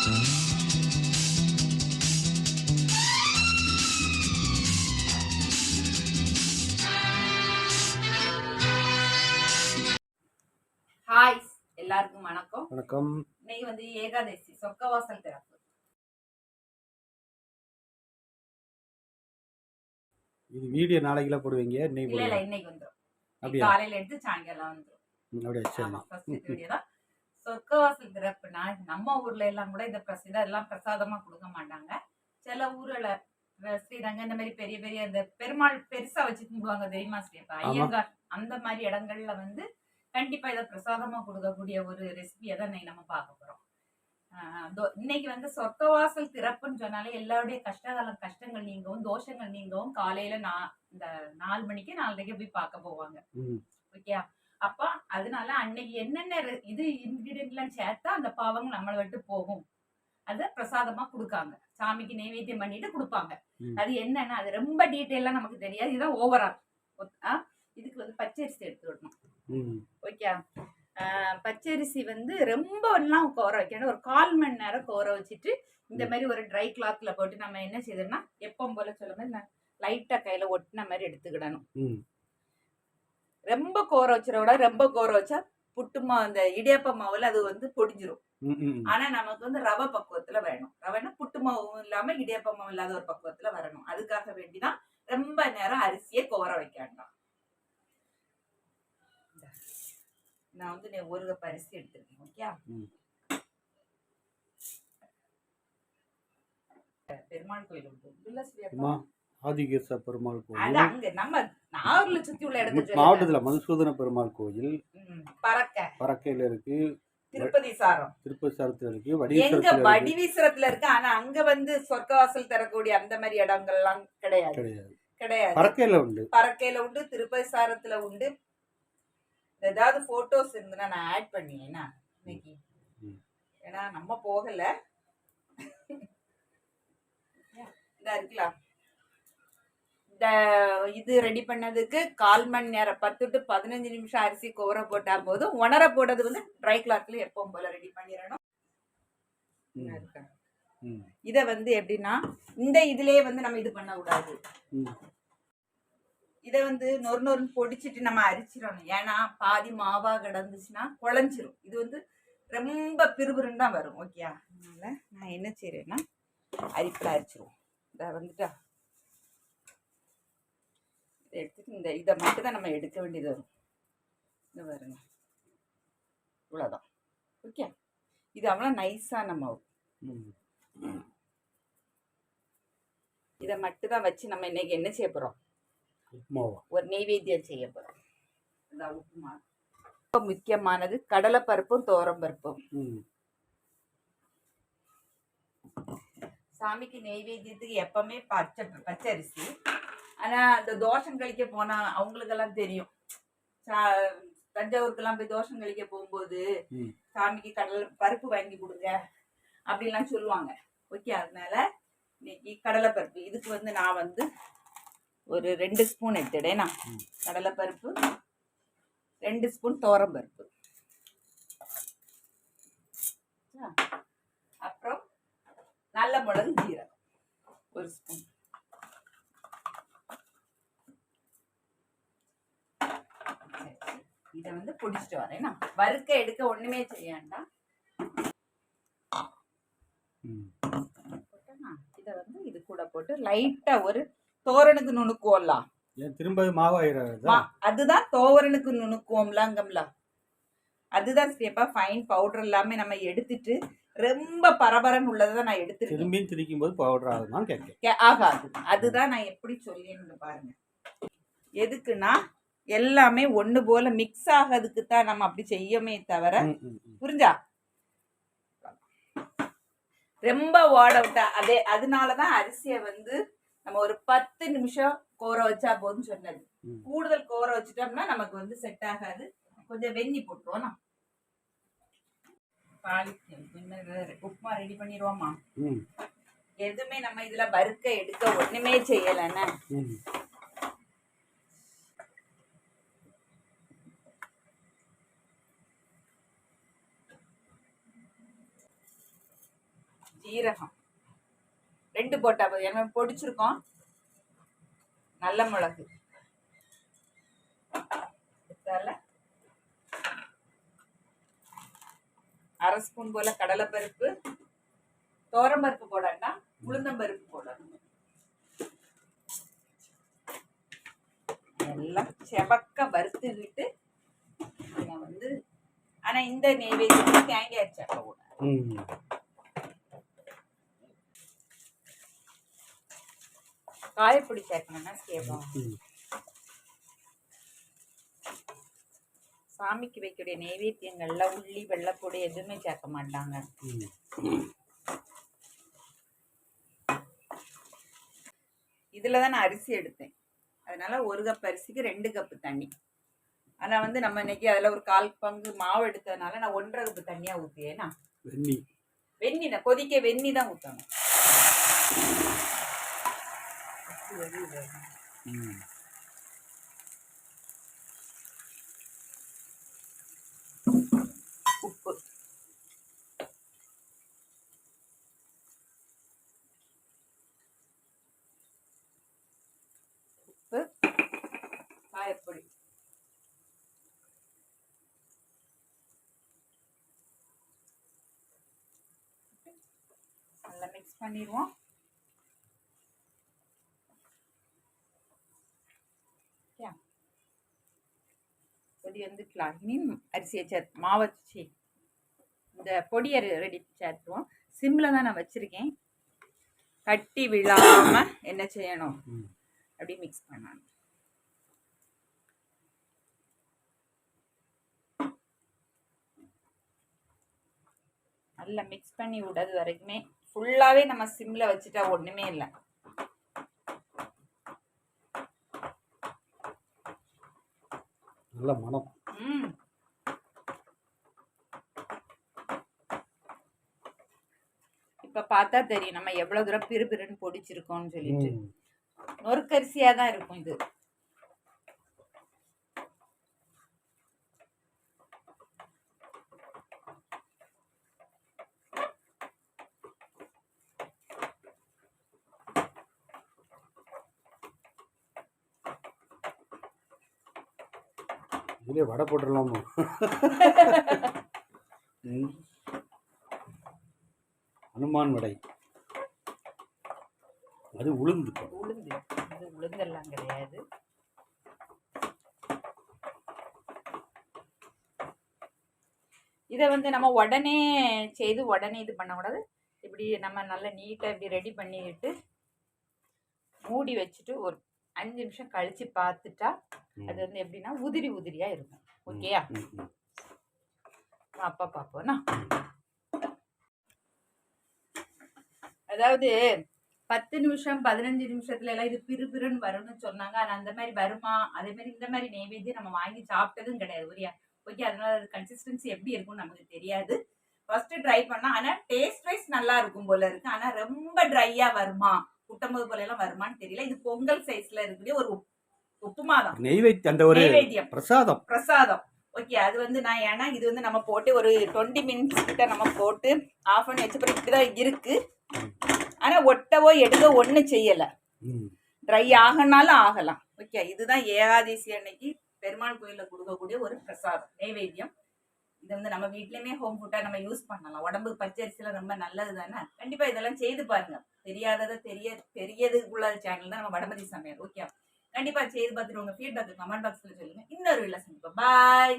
Hi எல்லாருக்கும் வணக்கம். வணக்கம். இன்னைக்கு வந்து ஏகாதசி சொர்க்கவாசல் திறப்பு. இது வீடியோ நாளைக்குல போடுவீங்க? இன்னைக்கு இல்ல இன்னைக்கு வந்துரும். அப்படியே காலையில எடுத்து சாயங்காலம் வந்துரும். அப்படியே சரி. ஃபர்ஸ்ட் வீடியோ தான் சொர்க்கவாசல் திறப்புனா. நம்ம ஊர்ல எல்லாம் கூட இந்த இதெல்லாம் பிரசாதமா கொடுக்க மாட்டாங்க. சில ஊர்ல ஸ்ரீரங்கம் இந்த மாதிரி பெரிய பெரிய இந்த பெருமாள் பெருசா வச்சு கும்பிடுவாங்க தெரியுமா ஸ்ரீப்பா, ஐயங்கார் அந்த மாதிரி இடங்கள்ல வந்து கண்டிப்பா இதை பிரசாதமா கொடுக்கக்கூடிய ஒரு ரெசிபியை தான் நம்ம பார்க்க போறோம். இன்னைக்கு வந்து சொர்க்கவாசல் திறப்புன்னு சொன்னாலே எல்லாருடைய கஷ்டங்கள் நீங்கவும் தோஷங்கள் நீங்கவும் காலையில இந்த 4 மணிக்கு 4:30 போய் பார்க்க போவாங்க. ஓகே, அப்ப அதனால அன்னைக்கு என்னென்ன இது இன்கிரீடியன்ட் எல்லாம் சேர்த்தா அந்த பாவங்கள் நம்மளை விட்டு போகும், அத பிரசாதமா கொடுக்காங்க. சாமிக்கு நைவேத்தியம் பண்ணிட்டு கொடுப்பாங்க. அது என்னன்னா அது ரொம்ப டீட்டெயிலா நமக்கு தெரியாது. இதுதான் ஓவரால். இதுக்கு வந்து பச்சரிசி எடுத்துக்கணும். ஓகே, பச்சரிசி வந்து ரொம்ப எல்லாம் கோர வைக்கணும். ஒரு 1/4 மணி நேரம் கோர வச்சுட்டு இந்த மாதிரி ஒரு ட்ரை கிளாத்ல போட்டு நம்ம என்ன செய்யணும்னா எப்பவும் போல சொல்ல மாதிரி லைட்டா கையில ஒட்டின மாதிரி எடுத்துக்கிடணும். ரொம்ப கோர வச்சிட விட, ரொம்ப கோர வச்சா புட்டுமா அந்த இடியாப்ப மாவுல அது வந்து பொடிஞ்சிரும். ஆனா நமக்கு வந்து ரவை பக்குவத்துல வேணும். ரவைனா புட்டு மாவும் இல்லாம இடியாப்ப மாவு இல்லாத ஒரு பக்குவத்துல வரணும். அதுக்காக வேண்டிதான் ரொம்ப நேரம் அரிசியை கோர வைக்க வேண்டாம். நான் வந்து ஒரு கப் அரிசி எடுத்துருக்கேன். ஓகே, பெருமாள் கோயில் ஆதிகேச பெருமாள் கோயில், அது அங்க நம்ம நாகூர்ல சுத்தி உள்ள இடத்துல மாவட்டத்துல மதுசூதன பெருமாள் கோயில் பறக்கையில இருக்கு. திருப்பதி சாரத்துல இருக்கு. வடிவீசரத்துல இருக்கு. ஆனா அங்க வந்து சொர்க்கவாசல் தரக்கூடிய அந்த மாதிரி இடங்கள் எல்லாம் கிடையாது. பறக்கையில உண்டு, திருப்பதி சாரத்துல உண்டு. ஏதாவது போட்டோஸ் இருந்துன்னா நான் ஆட் பண்ணியேன்னா இன்னைக்கு, ஏன்னா நம்ம போகல. இதா இருக்கலாம். இந்த இது ரெடி பண்ணதுக்கு 1/4 மணி நேரம் 10 to 15 நிமிஷம் அரிசி கோர போட்டா போதும். உணர போட்டது வந்து ட்ரை கிளாத்ல எப்பவும் போல ரெடி பண்ணிடணும். இத வந்து எப்படின்னா இந்த இதுலயே வந்து நம்ம இது பண்ண கூடாது. இதை வந்து நொறுன்னு பொடிச்சிட்டு நம்ம அரிச்சிடணும். ஏன்னா பாதி மாவா கிடந்துச்சுன்னா குழஞ்சிரும். இது வந்து ரொம்ப பிறுபிறுன்னு தான் வரும். ஓகே, அதனால நான் என்ன செய்யறேன்னா அரிப்பில் அரிச்சிருவோம். இதை வந்துட்டா இதை எடுத்துட்டு இதை மட்டும் தான் நம்ம எடுக்க வேண்டியது வரும். இந்த பாருங்க, இவ்வளோதான். ஓகே, இது அவ்வளோ நைஸான மாவு. இதை மட்டும் தான் வச்சு நம்ம இன்னைக்கு என்ன செய்ய போறோம், ஒரு நெய்வேத்தியம் செய்ய போறோம். உப்புமா. ரொம்ப முக்கியமானது கடலைப்பருப்பும் துவரம்பருப்பும். சாமிக்கு நெய்வேத்தியத்துக்கு எப்பவுமே பச்சரிசி. ஆனா அந்த தோஷம் கழிக்க போனா அவங்களுக்கெல்லாம் தெரியும். தஞ்சாவூருக்கெல்லாம் போய் தோஷம் கழிக்க போகும்போது சாமிக்கு கடலை பருப்பு வாங்கி கொடுங்க அப்படின்லாம் சொல்லுவாங்க. ஓகே, அதனால இன்னைக்கு கடலைப்பருப்பு இதுக்கு வந்து நான் வந்து ஒரு 2 ஸ்பூன் எடுத்துடேனா கடலைப்பருப்பு, 2 ஸ்பூன் துவரம்பருப்பு, அப்புறம் நல்ல மிளகு ஜீரகம் 1 ஸ்பூன், இதை வந்து பொடிச்சிட்டு வரேன்னா வறுக்க எடுக்க ஒண்ணுமே செய்யாண்டா. இதை வந்து இது கூட போட்டு லைட்டா ஒரு தோரனுக்கு நுணுக்குவோம்லாம். திரும்ப மாவாயிரா, அதுதான் தோவரனுக்கு நுணுக்குவோம்லாங்கம்ல. அதுதான் ஸ்டெப்பா ஃபைன் பவுடர் எல்லாமே நம்ம எடுத்துட்டு ரொம்ப பரபரன்னு உள்ளதான் நான் எடுத்துட்டு திரும்பி திரிக்கும் போது பவுடர் ஆகாது. அதுதான் நான் எப்படி சொல்லின்னு பாருங்க. எதுக்குன்னா எல்லாமே ஒண்ணு போல மிக்ஸ் ஆகிறதுக்கு தான் நம்ம அப்படி செய்யமே தவிர, புரிஞ்சா, ரொம்ப வாட விட்டா அதே. அதனாலதான் அரிசியை வந்து நம்ம ஒரு 10 நிமிஷம் கோர வச்சா போதும் சொன்னது. கூடுதல் கோர வச்சுட்டோம்னா நமக்கு வந்து செட் ஆகாது. கொஞ்சம் வெந்நி போட்டுருவோம். உப்புமா ரெடி பண்ணிடுவோமா? எதுவுமே நம்ம இதுல வறுக்க எடுக்க ஒண்ணுமே செய்யலன்னா சீரகம் 2 போட்டா போதும். ஏன்னா பொடிச்சிருக்கோம். நல்ல மிளகு அரை ஸ்பூன் போல கடலைப்பருப்பு, தோரம்பருப்பு போடணும், உளுந்தம்பருப்பு போடணும். எல்லாம் செவக்க வறுத்துக்கிட்டு வந்து ஆனா இந்த நெய்வேத்தியம் தேங்காய் அரைச்சாக்க கூடாது. காயப்பொடி சேர்க்கணும்னா கேட்போம். சாமிக்கு வைக்கக்கூடிய நெய்வேத்தியங்கள்ல உள்ளி வெள்ளைப்பொடி எதுவுமே சேர்க்க மாட்டாங்க. இதுலதான் நான் அரிசி எடுத்தேன். அதனால 1 கப் அரிசிக்கு 2 கப் தண்ணி. ஆனா வந்து நம்ம இன்னைக்கு அதுல ஒரு 1/4 பங்கு மாவு எடுத்ததுனால நான் 1.5 கப் தண்ணியா ஊத்தியேனா. வெந்நி தான் கொதிக்க வெந்நி தான் ஊத்தணும். உப்பு காயப்பொடி நல்லா மிக்ஸ் பண்ணிடுவோம். கொதி வந்துக்கலாம். இனி அரிசியை சேர்த்து மாவை வச்சு இந்த பொடியை ரெடி சேர்த்துவோம். சிம்ல தான் நான் வச்சிருக்கேன். கட்டி விழாம என்ன செய்யணும், அப்படி மிக்ஸ் பண்ணணும். நல்லா மிக்ஸ் பண்ணி விடுறது வரைக்குமே ஃபுல்லாவே நம்ம சிம்ல வச்சுட்டா ஒண்ணுமே இல்லை. நல்ல மனம். இப்ப பார்த்தா தெரியும் நம்ம எவ்வளவு தூரம் பிறுபிறுன்னு பொடிச்சிருக்கோம்னு சொல்லிட்டு. நொறுக்கரிசியா தான் இருக்கும் இது. இதுல வடை போட்டுடலாமா? ஹனுமான் வடை. அது உளுந்து உளுந்தெல்லாம் கிடையாது. இதை வந்து நம்ம உடனே செய்து உடனே இது பண்ணக்கூடாது. இப்படி நம்ம நல்லா நீட்டாக இப்படி ரெடி பண்ணிக்கிட்டு மூடி வச்சுட்டு ஒரு 5 நிமிஷம் கழிச்சு பார்த்துட்டா அது வந்து எப்படின்னா உதிரி உதிரியா இருக்கும். ஓகேயா? அப்பா பார்ப்போம்னா அதாவது 10 நிமிஷம் 15 நிமிஷத்துல எல்லாம் இது பிறுபிறுன்னு வரும்னு சொன்னாங்க. ஆனா அந்த மாதிரி வருமா? அதே மாதிரி இந்த மாதிரி நெய்வேத்தியம் நம்ம வாங்கி சாப்பிட்டதும் கிடையாது. ஓகே, அதனால கன்சிஸ்டன்சி எப்படி இருக்கும்னு நமக்கு தெரியாது. ஃபர்ஸ்ட் ட்ரை பண்ணா ஆனா டேஸ்ட் வைஸ் நல்லா இருக்கும் போல இருக்கு. ஆனா ரொம்ப ட்ரையா வருமா, குட்டம்போது போல எல்லாம் வருமான்னு தெரியல. இது பொங்கல் சைஸ்ல இருக்கக்கூடிய ஒரு உப்புமா தான். நெய்வேத்தியம் பிரசாதம். ஓகே, அது வந்து நான் ஏன்னா இது வந்து நம்ம போட்டு ஒரு 20 மினிட்ஸ் கிட்ட நம்ம போட்டு ஆஃப் பண்ணி வச்ச பிறகு இப்படிதான் இருக்கு. ஆனா ஒட்டவோ எடுக்க ஒண்ணு செய்யல. ட்ரை ஆகனாலும் ஆகலாம். ஓகே, இதுதான் ஏகாதசி அன்னைக்கு பெருமாள் கோயில்ல கொடுக்கக்கூடிய ஒரு பிரசாதம் நெய்வேத்தியம். இது வந்து நம்ம வீட்லயுமே ஹோம் ஃபுட்டா நம்ம யூஸ் பண்ணலாம். உடம்புக்கு பச்சரிசில ரொம்ப நல்லது தானே. கண்டிப்பா இதெல்லாம் செய்து பாருங்க. தெரியாததை தெரியதுக்குள்ள சேனல் தான் நம்ம வடமதி சமையல். ஓகே, கண்டிப்பா செய்து பார்த்துட்டு உங்க ஃபீட்பேக் கமெண்ட் பாக்ஸ்ல சொல்லுங்க. இன்னொரு வீடியோல சந்திப்போம். பாய்.